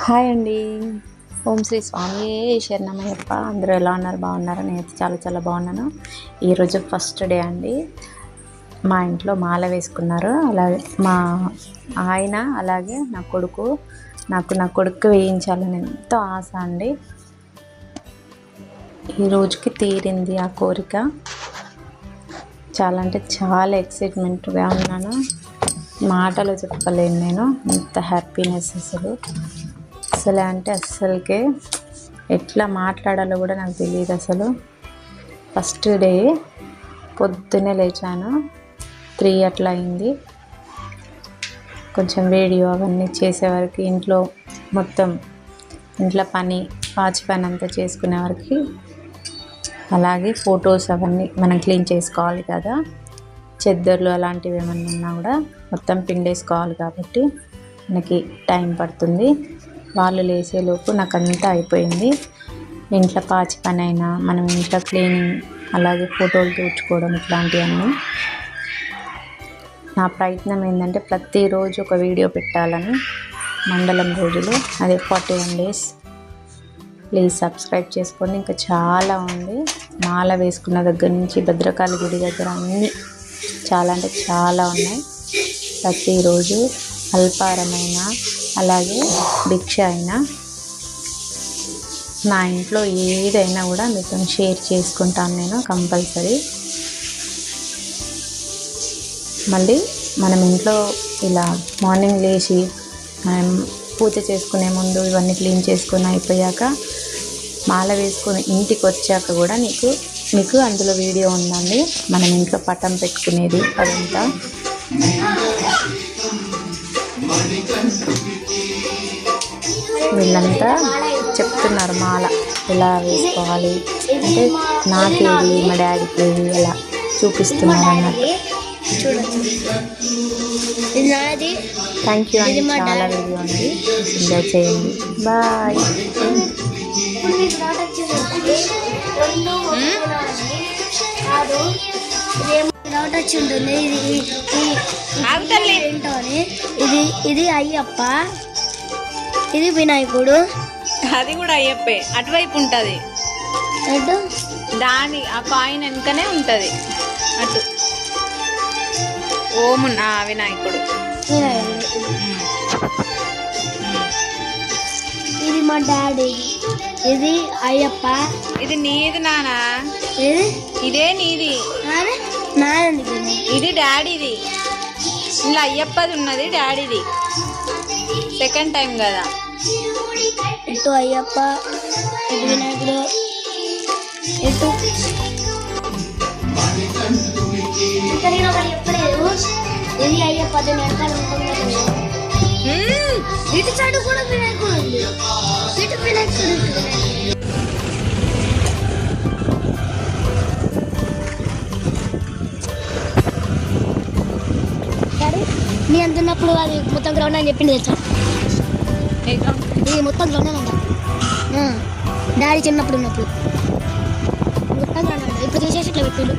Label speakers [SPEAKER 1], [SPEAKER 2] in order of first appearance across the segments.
[SPEAKER 1] Hi అండి. ఓం శ్రీ స్వామి శరణమయ్యప్ప. అందరూ ఎలా ఉన్నారు? బాగున్నారా? నేనైతే చాలా చాలా బాగున్నాను. ఈరోజు ఫస్ట్ డే అండి. మా ఇంట్లో మాల వేసుకున్నారు. అలాగే మా ఆయన, అలాగే నా కొడుకు. నా కొడుకు వేయించాలని ఎంతో ఆశ అండి. ఈ రోజుకి తీరింది ఆ కోరిక. చాలా అంటే చాలా ఎక్సైట్మెంట్గా ఉన్నాను. మాటలో చెప్పలేను నేను, ఇంత హ్యాపీనెస్ అసలు అంటే అస్సలకే ఎట్లా మాట్లాడాలో కూడా నాకు తెలియదు. అసలు ఫస్ట్ డే పొద్దున్నే లేచాను, 3 అట్లా అయింది. కొంచెం వీడియో అవన్నీ చేసేవారికి, మొత్తం ఇంట్లో పాచి పని అంతా చేసుకునే వరకు, అలాగే ఫొటోస్ అవన్నీ మనం క్లీన్ చేసుకోవాలి కదా, చెద్దర్లు అలాంటివి ఏమన్నా ఉన్నా కూడా మొత్తం పిండేసుకోవాలి కాబట్టి మనకి టైం పడుతుంది. వాళ్ళు లేసేలోపు నాకు అంతా అయిపోయింది. ఇంట్లో పాచి పని అయినా, మనం ఇంట్లో క్లీనింగ్, అలాగే ఫోటోలు తూర్చుకోవడం, ఇట్లాంటివన్నీ. నా ప్రయత్నం ఏంటంటే ప్రతిరోజు ఒక వీడియో పెట్టాలని. మండలం రోజులు, అదే 41 days. ప్లీజ్ సబ్స్క్రైబ్ చేసుకోండి. ఇంకా చాలా ఉంది. మాల వేసుకున్న దగ్గర నుంచి భద్రకాళి గుడి దగ్గర అన్నీ చాలా అంటే చాలా ఉన్నాయి. ప్రతిరోజు అల్పారమైన, అలాగే భిక్ష అయినా, నా ఇంట్లో ఏదైనా కూడా మీతో షేర్ చేసుకుంటాను నేను కంపల్సరీ. మళ్ళీ మనం ఇంట్లో ఇలా మార్నింగ్ లేచి మనం పూజ చేసుకునే ముందు ఇవన్నీ క్లీన్ చేసుకొని అయిపోయాక, మాల వేసుకొని ఇంటికి వచ్చాక కూడా మీకు అందులో వీడియో ఉందండి. మనం ఇంట్లో పటం పెట్టుకునేది అదంతా. వీళ్ళంతా చెప్తున్నారు మాల ఎలా వేసుకోవాలి అంటే, నాకేది మా డాడీకి ఏది అలా చూపిస్తున్నారు అన్నట్టు. థ్యాంక్ యూ అండి. చాలా వీడియో ఉంది, ఎంజాయ్ చేయండి. బాయ్.
[SPEAKER 2] వచ్చి ఉంటుంది. ఇది అయ్యప్ప, ఇది వినాయకుడు.
[SPEAKER 3] అది కూడా అయ్యప్పే. అటువైపు ఉంటుంది, దాని ఆ కాయిన్ వెనుకనే ఉంటుంది. అటు ఓం వినాయకుడు.
[SPEAKER 2] ఇది మా డాడీ, ఇది అయ్యప్ప.
[SPEAKER 3] ఇది నీది నానా? ఇదే నీది. ఇది డాడీది. ఇలా అయ్యప్పది ఉన్నది, డాడీది. సెకండ్ టైం కదా.
[SPEAKER 2] ఇటు అయ్యప్ప, ఇటు వినాయకుడు, ఇటు ఇది అయ్యప్ప. ఇటు సైడ్ కూడా వినాయకుడు ఉంది. ఇటు వినాయకుడు. నీ అంటున్నప్పుడు అది మొత్తం గ్రౌండ్ అని చెప్పింది తెలుసా? ఇది మొత్తం గ్రౌండ్ అంట. డాడీ చిన్నప్పుడు ఉన్నప్పుడు మొత్తం గ్రౌండ్ అంట. ఇప్పుడు తీసేసి ఇట్లా పెట్టిండు.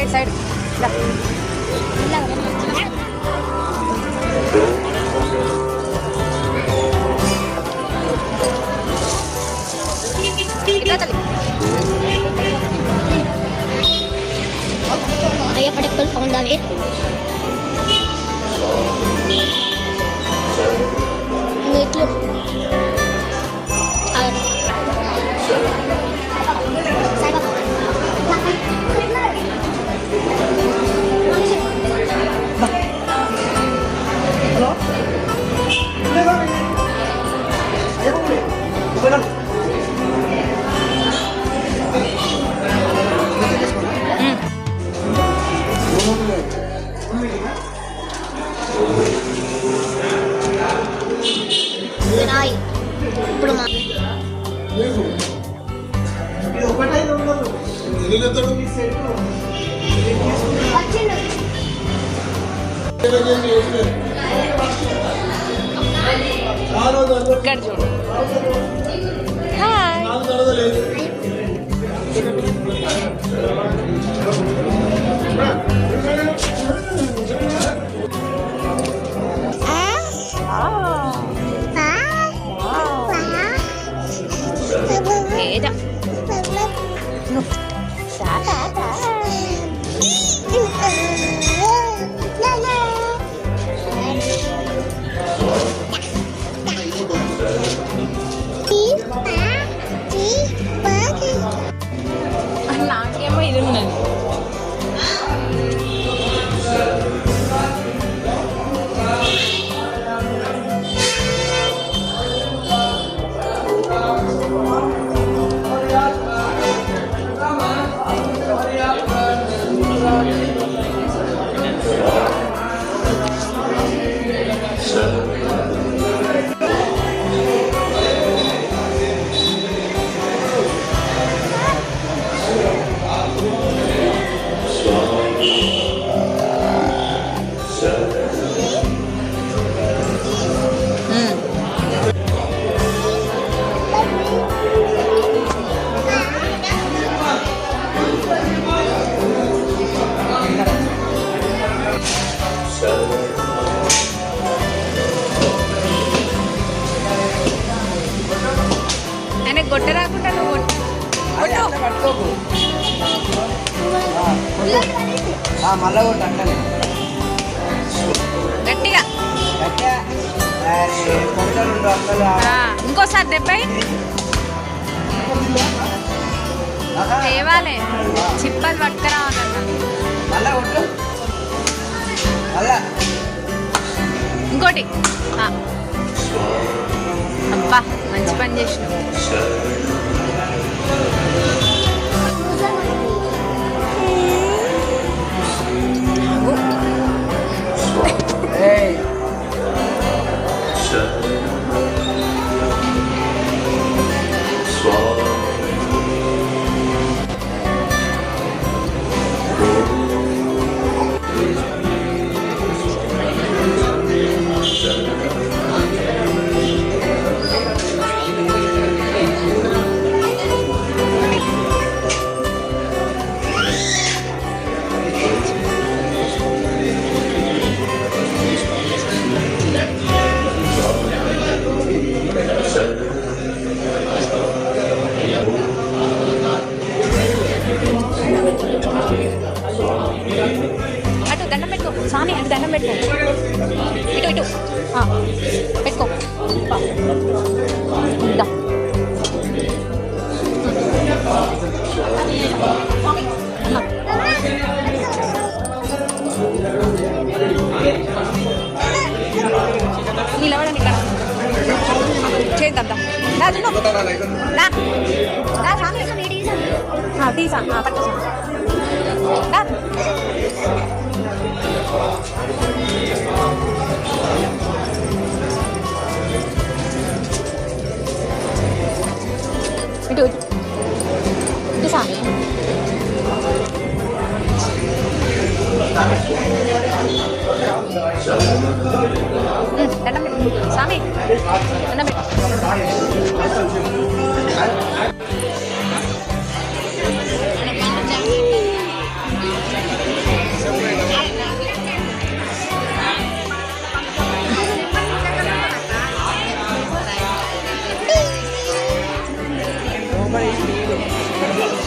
[SPEAKER 3] సైడ్ సైడ్
[SPEAKER 2] అయ్యా పడక్కలు సౌండ్ ఇట్లు ఇప్పుడు మా
[SPEAKER 3] ఇక్కడ చూడు హాయ్ ఏదా నాకేమో ఇది ఉన్నది ఆయన గొట్ట రాకుండా నువ్వు
[SPEAKER 4] పట్టుకోకు మళ్ళా కొట్టు అంటలే
[SPEAKER 3] గట్టిగా ఇంకోసారి దెబ్బయి తేవాలే చిప్పలు పట్టుకురావాలన్నా
[SPEAKER 4] మళ్ళా కొట్టు మళ్ళా
[SPEAKER 3] ఇంకోటి అబ్బా మంచి పని చేసినావు అటు దండం పెట్టుకో స్వామి అటు దండం పెట్టుకో ఇటు ఇటు పెట్టుకో దా. నిలబడండి ఇక్కడ చేద్దాం తీసా పట్టు ఇటు ఇటు స్వామి దండం పెట్టు స్వామి దండం పెట్టు
[SPEAKER 4] లోపల ఏం లేదు